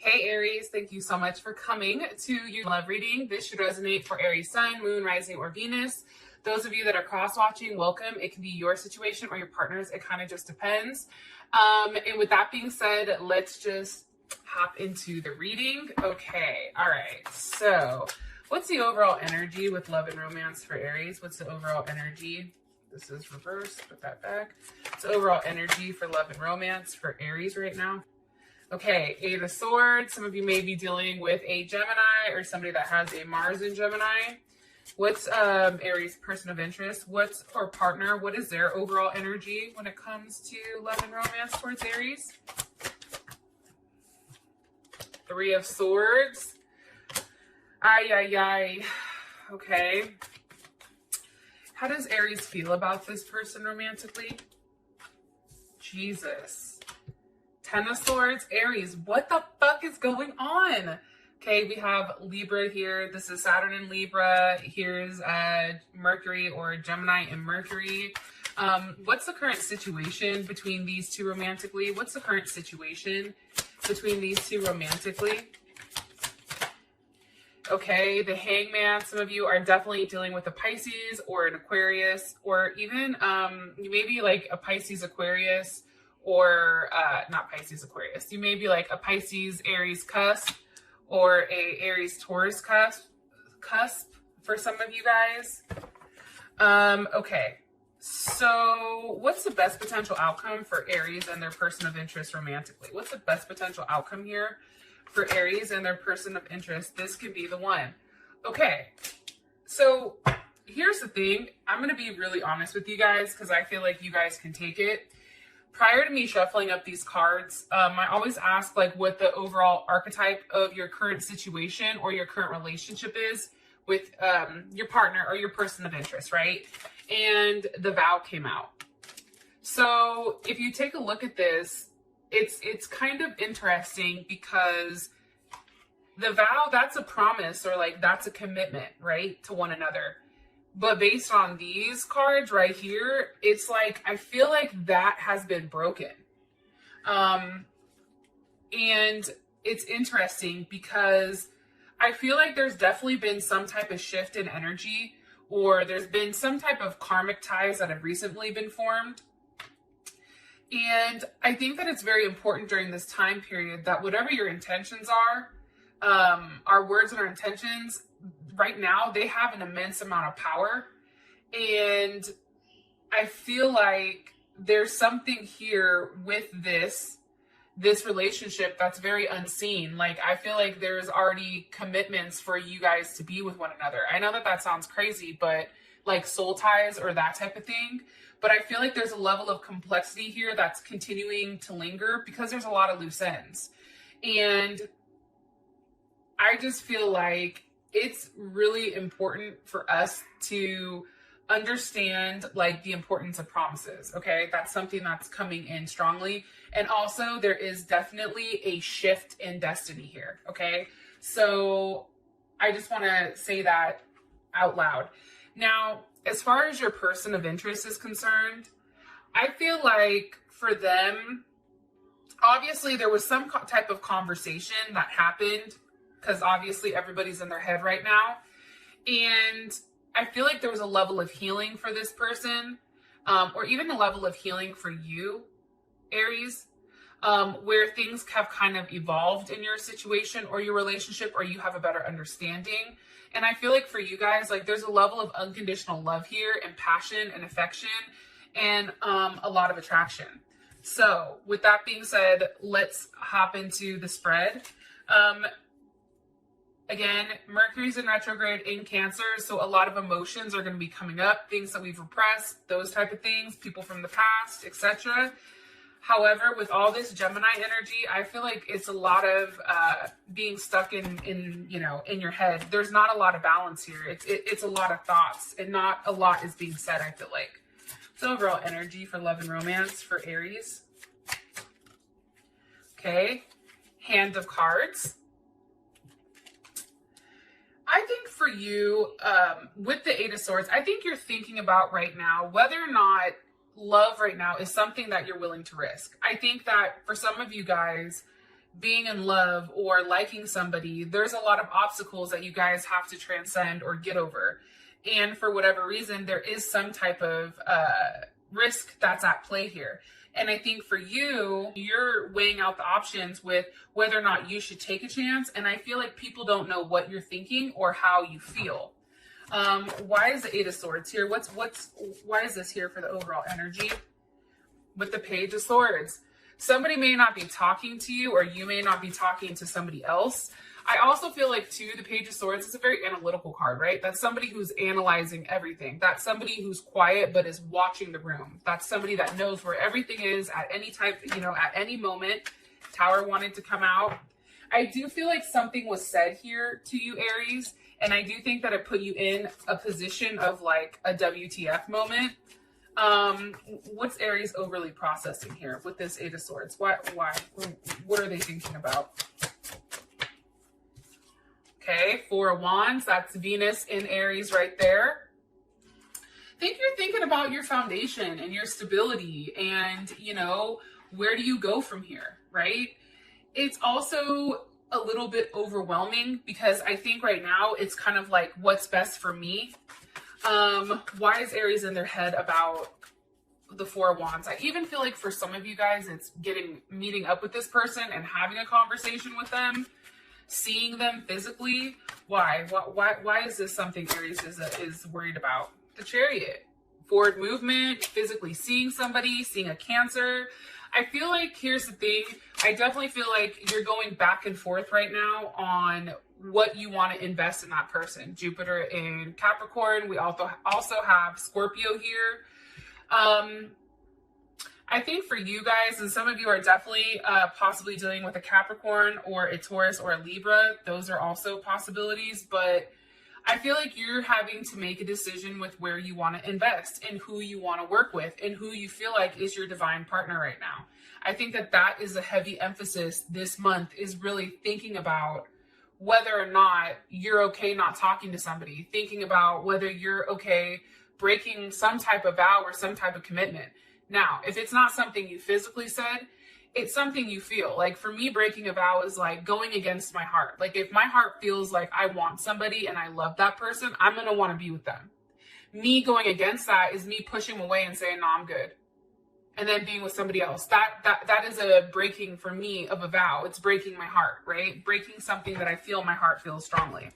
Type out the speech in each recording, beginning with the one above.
Hey Aries, thank you so much for coming to your love reading. This should resonate for Aries Sun, Moon, Rising, or Venus. Those of you that are cross-watching, welcome. It can be your situation or your partner's. It kind of just depends. And with that being said, let's just hop into the reading. Okay, all right. So what's the overall energy with love and romance for Aries? What's the overall energy? This is reversed, put that back. It's overall energy for love and romance for Aries right now. Okay, Eight of Swords. Some of you may be dealing with a Gemini or somebody that has a Mars in Gemini. What's Aries' person of interest? What's or partner? What is their overall energy when it comes to love and romance towards Aries? Three of Swords. Ay, ay, ay. Okay. How does Aries feel about this person romantically? Jesus. Ten of Swords, Aries, what the fuck is going on? Okay, we have Libra here. This is Saturn in Libra. Here's Mercury or Gemini in Mercury. What's the current situation between these two romantically? What's the current situation between these two romantically? Okay, the Hangman. Some of you are definitely dealing with a Pisces or an Aquarius, or even you may be like a Pisces Aquarius, or not Pisces Aquarius. You may be like a Pisces Aries cusp or a Aries Taurus cusp for some of you guys. Okay, so what's the best potential outcome for Aries and their person of interest romantically? What's the best potential outcome here for Aries and their person of interest? This could be the one. Okay, so here's the thing. I'm going to be really honest with you guys because I feel like you guys can take it. Prior to me shuffling up these cards, I always ask like what the overall archetype of your current situation or your current relationship is with your partner or your person of interest, right? And the vow came out. So if you take a look at this, it's kind of interesting because the vow, that's a promise or like that's a commitment, right, to one another. But based on these cards right here, it's like, I feel like that has been broken. And it's interesting because I feel like there's definitely been some type of shift in energy, or there's been some type of karmic ties that have recently been formed. And I think that it's very important during this time period that whatever your intentions are, our words and our intentions, right now, they have an immense amount of power. And I feel like there's something here with this relationship that's very unseen. Like, I feel like there's already commitments for you guys to be with one another. I know that that sounds crazy, but like soul ties or that type of thing. But I feel like there's a level of complexity here that's continuing to linger because there's a lot of loose ends. And I just feel like it's really important for us to understand like the importance of promises. Okay, that's something that's coming in strongly. And also there is definitely a shift in destiny here. Okay, so I just want to say that out loud. Now, as far as your person of interest is concerned, I feel like for them, obviously there was some type of conversation that happened, because obviously everybody's in their head right now. And I feel like there was a level of healing for this person, or even a level of healing for you, Aries, where things have kind of evolved in your situation or your relationship, or you have a better understanding. And I feel like for you guys, like there's a level of unconditional love here and passion and affection and a lot of attraction. So with that being said, let's hop into the spread. Again, Mercury's in retrograde in Cancer, so a lot of emotions are going to be coming up, things that we've repressed, those type of things, people from the past, etc. However, with all this Gemini energy, I feel like it's a lot of being stuck in your head. There's not a lot of balance here. It's a lot of thoughts, and not a lot is being said, I feel like. So overall energy for love and romance for Aries. Okay, Hand of Cards. I think for you, with the Eight of Swords, I think you're thinking about right now whether or not love right now is something that you're willing to risk. I think that for some of you guys, being in love or liking somebody, there's a lot of obstacles that you guys have to transcend or get over. And for whatever reason, there is some type of risk that's at play here. And I think for you, you're weighing out the options with whether or not you should take a chance. And I feel like people don't know what you're thinking or how you feel. Why is the Eight of Swords here? Why is this here for the overall energy? With the Page of Swords. Somebody may not be talking to you, or you may not be talking to somebody else. I also feel like, too, the Page of Swords is a very analytical card, right? That's somebody who's analyzing everything. That's somebody who's quiet but is watching the room. That's somebody that knows where everything is at any type, at any moment. Tower wanted to come out. I do feel like something was said here to you, Aries, and I do think that it put you in a position of like a WTF moment. What's Aries overly processing here with this Eight of Swords? Why? What are they thinking about? Okay, Four of Wands, that's Venus in Aries right there. I think you're thinking about your foundation and your stability and, where do you go from here, right? It's also a little bit overwhelming because I think right now it's kind of like what's best for me. Why is Aries in their head about the Four of Wands? I even feel like for some of you guys, it's meeting up with this person and having a conversation with them, seeing them physically. Why is this something Aries is worried about? The Chariot, forward movement, physically seeing somebody, seeing a Cancer. I feel like, here's the thing, I definitely feel like you're going back and forth right now on what you want to invest in that person. Jupiter in Capricorn. We also have Scorpio here. I think for you guys, and some of you are definitely possibly dealing with a Capricorn or a Taurus or a Libra. Those are also possibilities, but I feel like you're having to make a decision with where you want to invest and who you want to work with and who you feel like is your divine partner right now. I think that is a heavy emphasis this month, is really thinking about whether or not you're okay not talking to somebody, thinking about whether you're okay breaking some type of vow or some type of commitment. Now, if it's not something you physically said, it's something you feel. Like for me, breaking a vow is like going against my heart. Like if my heart feels like I want somebody and I love that person, I'm going to want to be with them. Me going against that is me pushing away and saying, no, I'm good. And then being with somebody else. That is a breaking for me of a vow. It's breaking my heart, right? Breaking something that I feel my heart feels strongly.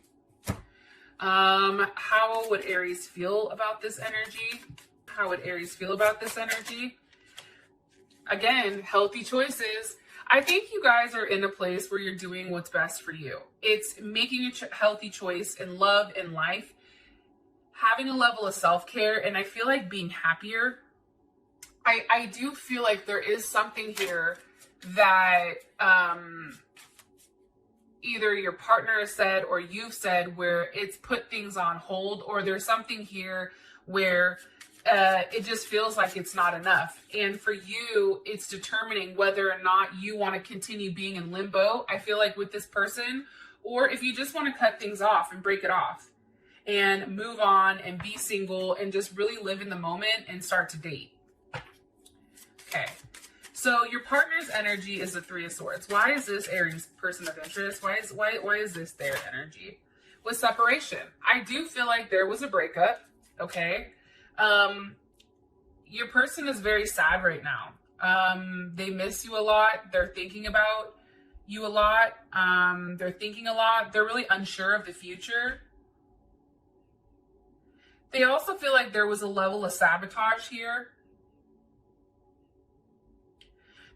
How would Aries feel about this energy? How would Aries feel about this energy? Again, healthy choices. I think you guys are in a place where you're doing what's best for you. It's making a healthy choice in love and life, having a level of self-care, and I feel like being happier. I do feel like there is something here that either your partner has said or you've said where it's put things on hold, or there's something here where it just feels like it's not enough. And for you, it's determining whether or not you want to continue being in limbo, I feel like, with this person, or if you just want to cut things off and break it off and move on and be single and just really live in the moment and start to date. Okay. So your partner's energy is the Three of Swords. Why is this Aries person of interest? Why is this their energy? With separation. I do feel like there was a breakup. Okay. Your person is very sad right now. They miss you a lot. They're thinking about you a lot. They're thinking a lot. They're really unsure of the future. They also feel like there was a level of sabotage here,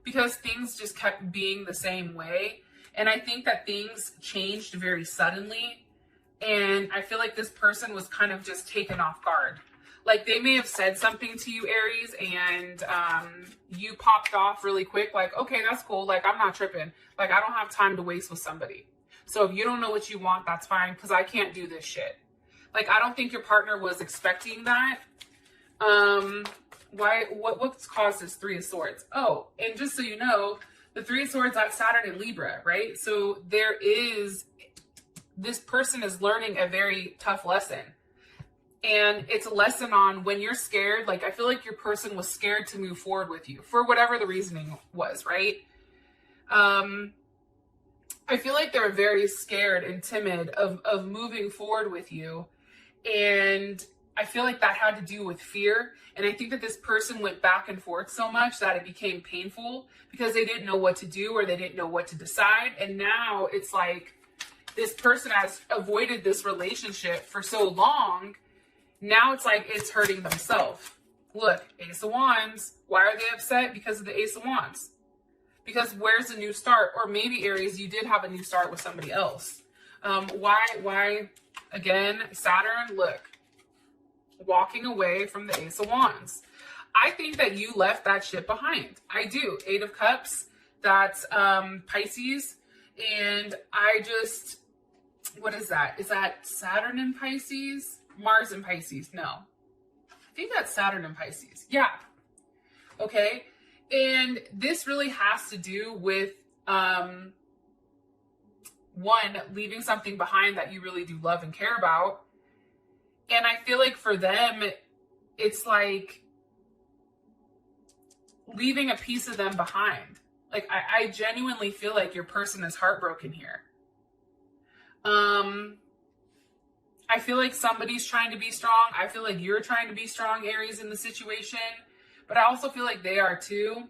because things just kept being the same way. And I think that things changed very suddenly. And I feel like this person was kind of just taken off guard. Like they may have said something to you, Aries, and you popped off really quick. Like, okay, that's cool. Like, I'm not tripping. Like, I don't have time to waste with somebody. So if you don't know what you want, that's fine, because I can't do this shit. Like, I don't think your partner was expecting that. What's caused this Three of Swords? Oh, and just so you know, the Three of Swords, that's Saturn in Libra, right? So this person is learning a very tough lesson. And it's a lesson on when you're scared. Like, I feel like your person was scared to move forward with you for whatever the reasoning was, right? I feel like they're very scared and timid of moving forward with you. And I feel like that had to do with fear. And I think that this person went back and forth so much that it became painful because they didn't know what to do or they didn't know what to decide. And now it's like this person has avoided this relationship for so long. Now it's like it's hurting themselves. Look, Ace of Wands. Why are they upset? Because of the Ace of Wands. Because where's the new start? Or maybe, Aries, you did have a new start with somebody else. Why? Again, Saturn, look. Walking away from the Ace of Wands. I think that you left that shit behind. I do. 8 of Cups. That's Pisces. And I just... What is that? Is that Saturn in Pisces? Mars in Pisces? No. I think that's Saturn in Pisces. Yeah. Okay. And this really has to do with, one, leaving something behind that you really do love and care about. And I feel like for them, it's like leaving a piece of them behind. Like, I genuinely feel like your person is heartbroken here. I feel like somebody's trying to be strong. I feel like you're trying to be strong, Aries, in the situation. But I also feel like they are too.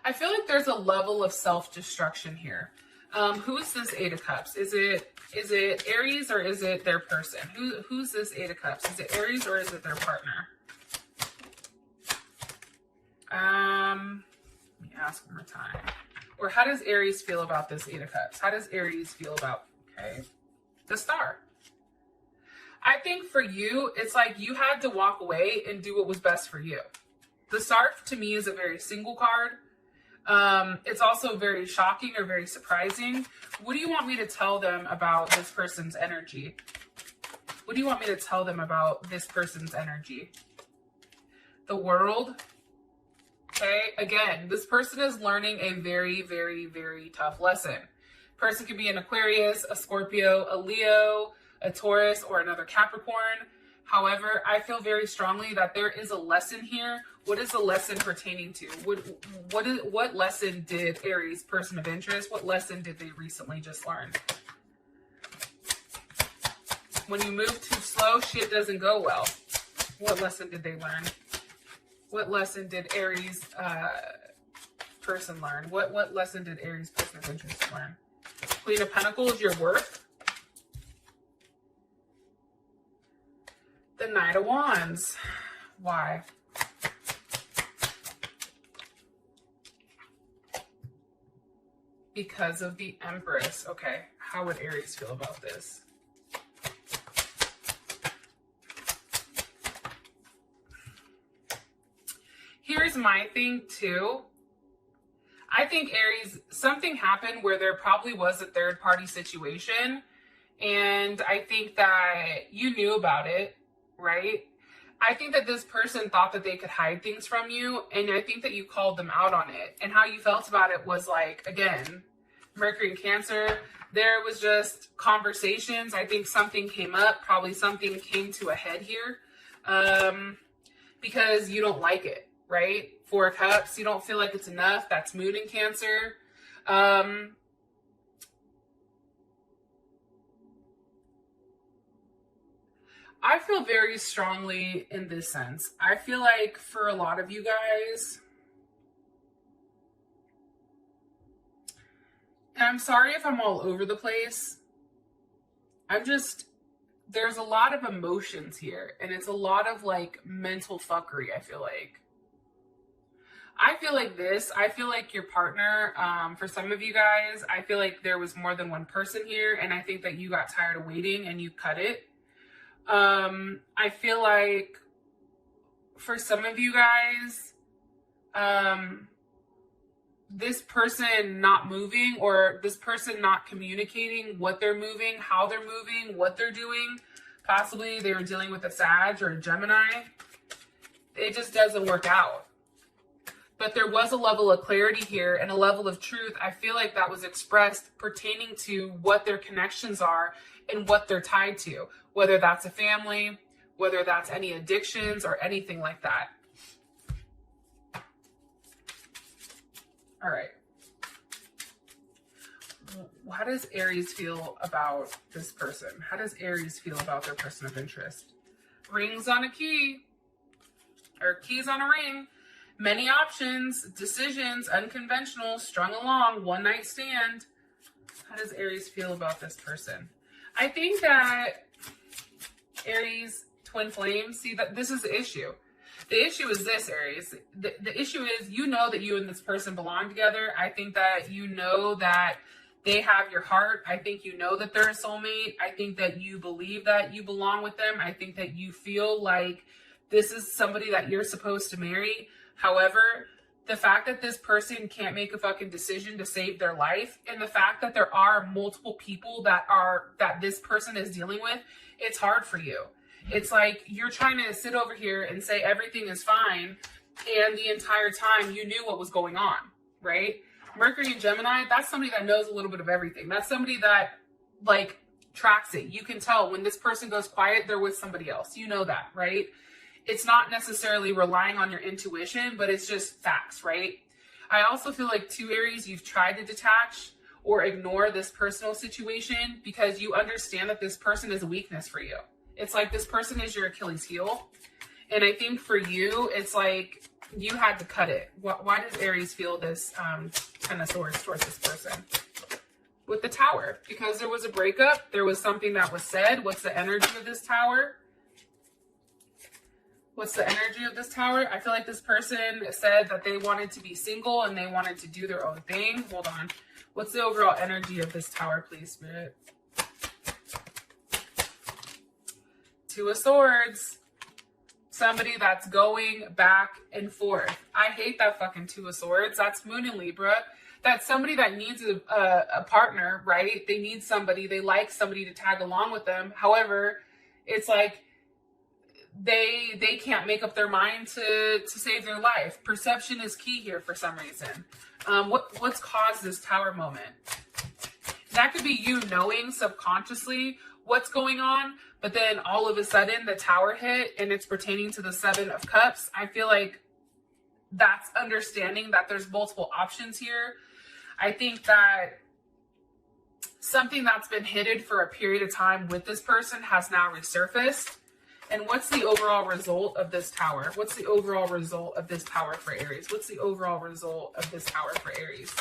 I feel like there's a level of self-destruction here. Who is this 8 of Cups? Is it Aries or is it their person? Who's this 8 of Cups? Is it Aries or is it their partner? Let me ask one more time. Or how does Aries feel about this 8 of Cups? How does Aries feel about, okay, the Star? I think for you, it's like you had to walk away and do what was best for you. The Star, to me, is a very single card. It's also very shocking or very surprising. What do you want me to tell them about this person's energy? What do you want me to tell them about this person's energy? The World. Okay, again, this person is learning a very, very, very tough lesson. Person could be an Aquarius, a Scorpio, a Leo, a Taurus, or another Capricorn. However, I feel very strongly that there is a lesson here. What is the lesson pertaining to? What lesson did Aries, person of interest, what lesson did they recently just learn? When you move too slow, shit doesn't go well. What lesson did they learn? What lesson did Aries person learn? What lesson did Aries, person of interest, learn? Queen of Pentacles, your worth. The Knight of Wands. Why? Because of the Empress. Okay, how would Aries feel about this? Here's my thing too. I think Aries, something happened where there probably was a third party situation. And I think that you knew about it, right? I think that this person thought that they could hide things from you. And I think that you called them out on it. And how you felt about it was like, again, Mercury and Cancer, there was just conversations. I think something came up, probably something came to a head here, because you don't like it, right? 4 of Cups, you don't feel like it's enough. That's Moon in Cancer. I feel very strongly in this sense. I feel like for a lot of you guys, and I'm sorry if I'm all over the place, there's a lot of emotions here, and it's a lot of like mental fuckery, I feel like. I feel like your partner, for some of you guys, I feel like there was more than one person here, and I think that you got tired of waiting and you cut it. I feel like for some of you guys, this person not moving, or this person not communicating what they're moving, how they're moving, what they're doing. Possibly they were dealing with a Sag or a Gemini. It just doesn't work out. But there was a level of clarity here and a level of truth. I feel like that was expressed pertaining to what their connections are and what they're tied to, whether that's a family, whether that's any addictions or anything like that. All right. how does Aries feel about this person? How does Aries feel about their person of interest? Rings on a key, or keys on a ring. Many options, decisions, unconventional, strung along, one night stand. How does Aries feel about this person? I think that Aries, twin flames, see that this is the issue. The issue is this, Aries. The issue is, you know that you and this person belong together. I think that you know that they have your heart. I think you know that they're a soulmate. I think that you believe that you belong with them. I think that you feel like this is somebody that you're supposed to marry. However, the fact that this person can't make a fucking decision to save their life, and the fact that there are multiple people that this person is dealing with, it's hard for you. It's like you're trying to sit over here and say everything is fine, and the entire time you knew what was going on, right? Mercury and Gemini, that's somebody that knows a little bit of everything. That's somebody that, like, tracks it. You can tell when this person goes quiet, they're with somebody else. You know that, right? It's not necessarily relying on your intuition, but it's just facts, right? I also feel like, too, Aries, you've tried to detach or ignore this personal situation because you understand that this person is a weakness for you. It's like this person is your Achilles heel. And I think for you, it's like you had to cut it. Why does Aries feel this 10 of Swords towards this person? With the Tower. Because there was a breakup. There was something that was said. What's the energy of this Tower? What's the energy of this Tower? I feel like this person said that they wanted to be single and they wanted to do their own thing. Hold on. What's the overall energy of this Tower, please, Spirit? Two of Swords. Somebody that's going back and forth. I hate that fucking Two of Swords. That's Moon in Libra. That's somebody that needs a partner, right? They need somebody. They like somebody to tag along with them. However, it's like they can't make up their mind to save their life. Perception is key here for some reason. What's caused this Tower moment? That could be you knowing subconsciously what's going on, but then all of a sudden the Tower hit and it's pertaining to the Seven of Cups. I feel like that's understanding that there's multiple options here. I think that something that's been hidden for a period of time with this person has now resurfaced. And what's the overall result of this Tower? What's the overall result of this Tower for Aries? What's the overall result of this Tower for Aries?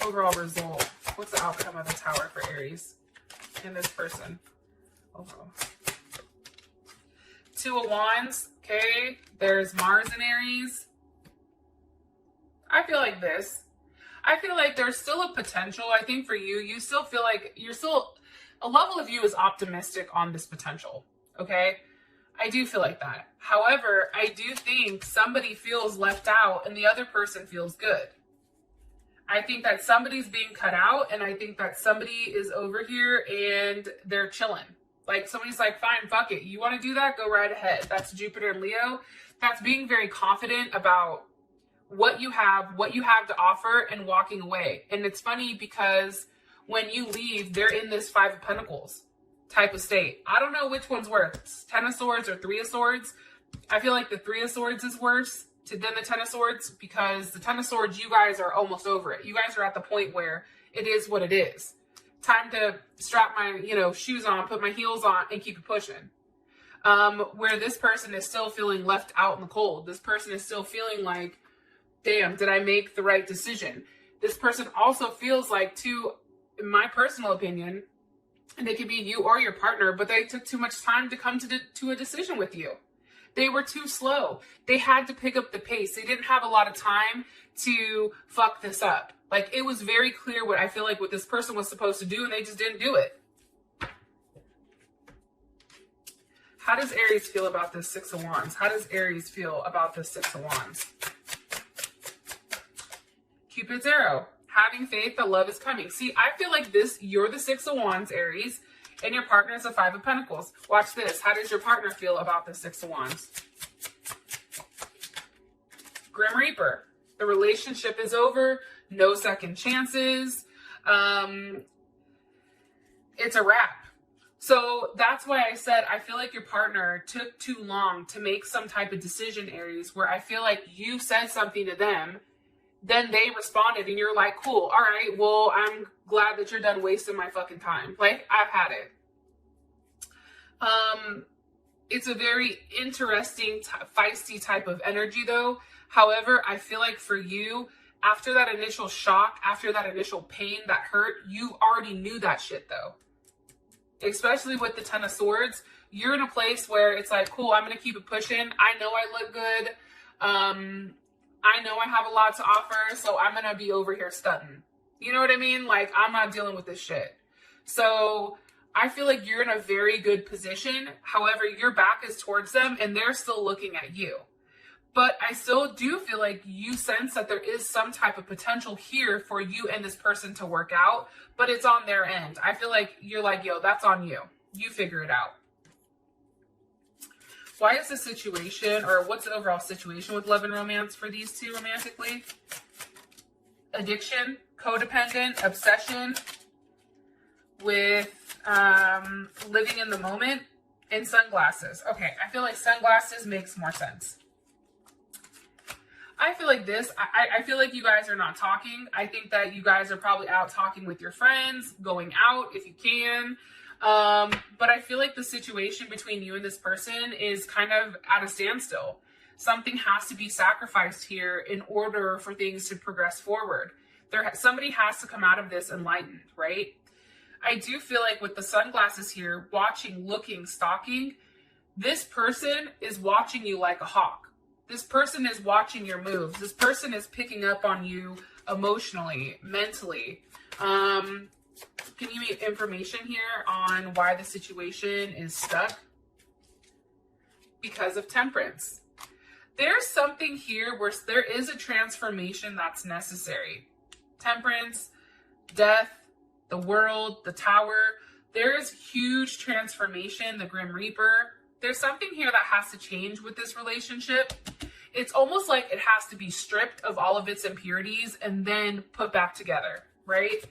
Overall result. What's the outcome of the Tower for Aries and this person? Overall. Two of Wands. Okay. There's Mars in Aries. I feel like this. I feel like there's still a potential. I think for you, you still feel like you're still... A level of you is optimistic on this potential, okay? I do feel like that. However, I do think somebody feels left out and the other person feels good. I think that somebody's being cut out, and I think that somebody is over here and they're chilling. Like, somebody's like, fine, fuck it. You want to do that? Go right ahead. That's Jupiter and Leo. That's being very confident about what you have to offer, and walking away. And it's funny because when you leave, they're in this Five of Pentacles type of state. I don't know which one's worse, 10 of Swords or 3 of Swords. I feel like the 3 of Swords is worse than the 10 of Swords, because the 10 of Swords, you guys are almost over it. You guys are at the point where it is what it is. Time to strap my, shoes on, put my heels on, and keep it pushing. Where this person is still feeling left out in the cold. This person is still feeling like, damn, did I make the right decision? This person also feels like, too, in my personal opinion, and it could be you or your partner, but they took too much time to come to a decision with you. They were too slow. They had to pick up the pace. They didn't have a lot of time to fuck this up. Like, it was very clear what I feel like what this person was supposed to do, and they just didn't do it. How does Aries feel about this Six of Wands? How does Aries feel about this Six of Wands? Cupid's arrow. Having faith that love is coming. See, I feel like you're the Six of Wands, Aries, and your partner is the Five of Pentacles. Watch this. How does your partner feel about the Six of Wands? Grim Reaper. The relationship is over. No second chances. It's a wrap. So that's why I said I feel like your partner took too long to make some type of decision, Aries, where I feel like you said something to them. then they responded and you're like, cool, all right, well, I'm glad that you're done wasting my fucking time. Like, I've had it. It's a very interesting, feisty type of energy though. However, I feel like for you, after that initial shock, after that initial pain, that hurt, you already knew that shit though. Especially with the Ten of Swords, you're in a place where it's like, cool, I'm going to keep it pushing. I know I look good. I know I have a lot to offer, so I'm going to be over here stunting. You know what I mean? Like, I'm not dealing with this shit. So I feel like you're in a very good position. However, your back is towards them and they're still looking at you. But I still do feel like you sense that there is some type of potential here for you and this person to work out, but it's on their end. I feel like you're like, yo, that's on you. You figure it out. Why is the situation, or what's the overall situation with love and romance for these two romantically? Addiction, codependent, obsession with living in the moment, and sunglasses. Okay, I feel like sunglasses makes more sense. I feel like this, I feel like you guys are not talking. I think that you guys are probably out talking with your friends, going out if you can. But I feel like the situation between you and this person is kind of at a standstill. Something has to be sacrificed here in order for things to progress forward. Somebody has to come out of this enlightened, right? I do feel like with the sunglasses here, watching, looking, stalking, this person is watching you like a hawk. This person is watching your moves. This person is picking up on you emotionally, mentally. Can you give me information here on why the situation is stuck? Because of Temperance. There's something here where there is a transformation that's necessary. Temperance, death, the world, the Tower. There is huge transformation, the Grim Reaper. There's something here that has to change with this relationship. It's almost like it has to be stripped of all of its impurities and then put back together, right?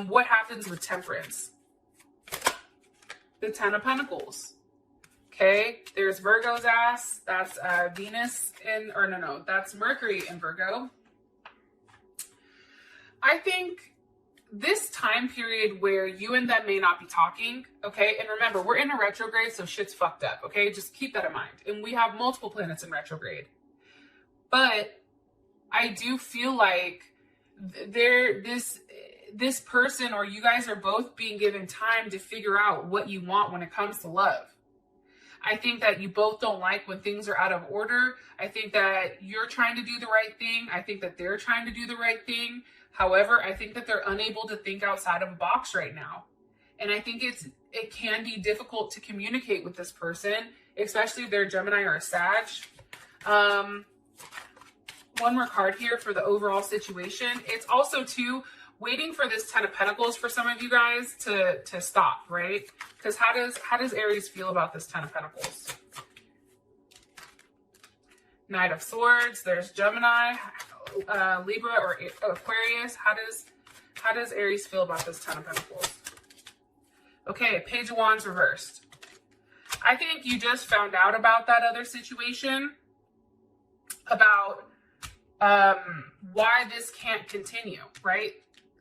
What happens with Temperance? The Ten of Pentacles. Okay, there's Virgo's ass. That's Venus in, or no, that's Mercury in Virgo. I think this time period where you and them may not be talking, okay? And remember, we're in a retrograde, so shit's fucked up, okay? Just keep that in mind. And we have multiple planets in retrograde. But I do feel like this person, or you guys are both being given time to figure out what you want when it comes to love. I think that you both don't like when things are out of order. I think that you're trying to do the right thing. I think that they're trying to do the right thing. However, I think that they're unable to think outside of a box right now. And I think it can be difficult to communicate with this person, especially if they're a Gemini or a Sag. One more card here for the overall situation. It's also, too, waiting for this Ten of Pentacles for some of you guys to stop, right? Because how does Aries feel about this Ten of Pentacles? Knight of Swords. There's Gemini, Libra, or Aquarius. How does Aries feel about this Ten of Pentacles? Okay, Page of Wands reversed. I think you just found out about that other situation, about why this can't continue, right?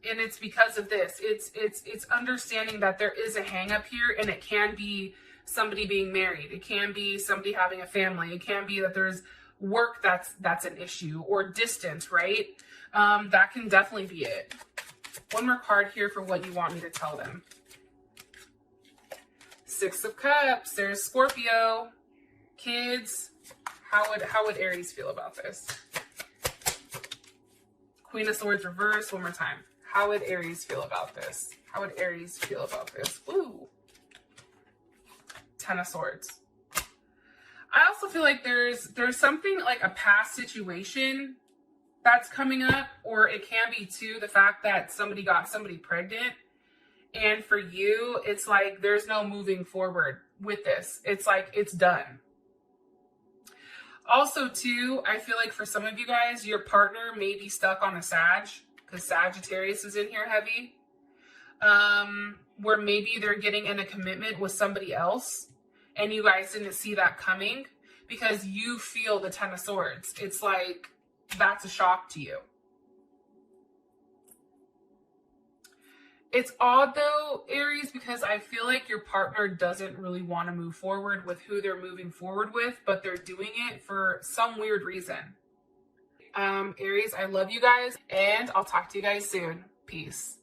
And it's because of this. It's understanding that there is a hang up here, and it can be somebody being married. It can be somebody having a family. It can be that there's work that's an issue, or distance, right? That can definitely be it. One more card here for what you want me to tell them. Six of Cups. There's Scorpio, kids. How would Aries feel about this? Queen of Swords reversed. One more time. How would Aries feel about this? How would Aries feel about this? Ooh. Ten of Swords. I also feel like there's something like a past situation that's coming up, or it can be too the fact that somebody got somebody pregnant, and for you it's like there's no moving forward with this. It's like it's done. Also too, I feel like for some of you guys, your partner may be stuck on a Sag, because Sagittarius is in here heavy, where maybe they're getting in a commitment with somebody else, and you guys didn't see that coming because you feel the Ten of Swords. It's like, that's a shock to you. It's odd though, Aries, because I feel like your partner doesn't really want to move forward with who they're moving forward with, but they're doing it for some weird reason. Aries, I love you guys, and I'll talk to you guys soon. Peace.